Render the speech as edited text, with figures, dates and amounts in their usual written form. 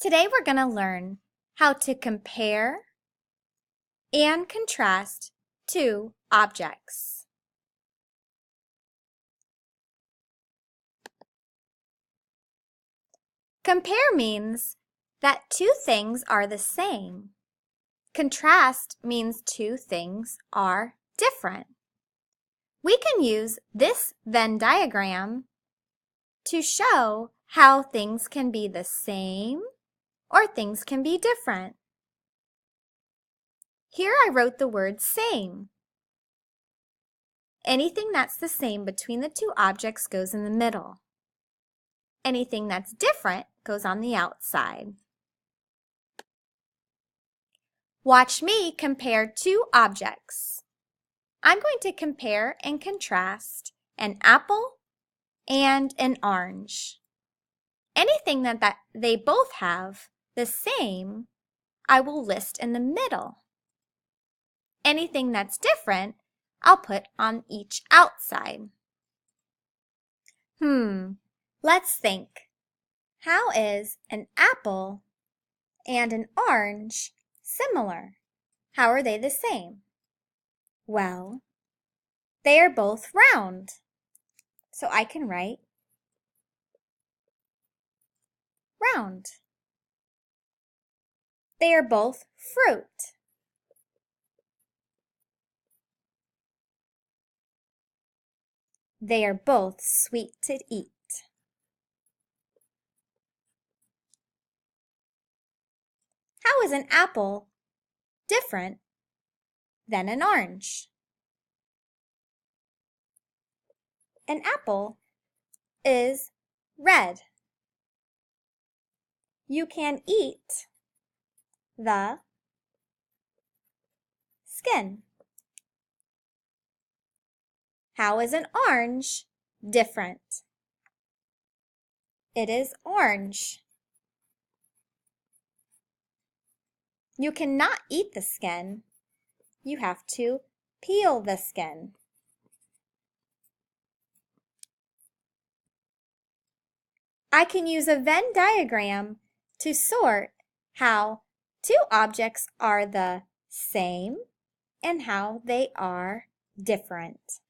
Today we're going to learn how to compare and contrast two objects. Compare means that two things are the same. Contrast means two things are different. We can use this Venn diagram to show how things can be the same or things can be different. Here I wrote the word same. Anything that's the same between the two objects goes in the middle. Anything that's different goes on the outside. Watch me compare two objects. I'm going to compare and contrast an apple and an orange. Anything that they both have the same, I will list in the middle. Anything that's different, I'll put on each outside. Let's think. How is an apple and an orange similar? How are they the same? Well, they are both round. So I can write round. They are both fruit. They are both sweet to eat. How is an apple different than an orange? An apple is red. You can eat the skin. How is an orange different? It is orange. You cannot eat the skin. You have to peel the skin. I can use a Venn diagram to sort how two objects are the same and how they are different.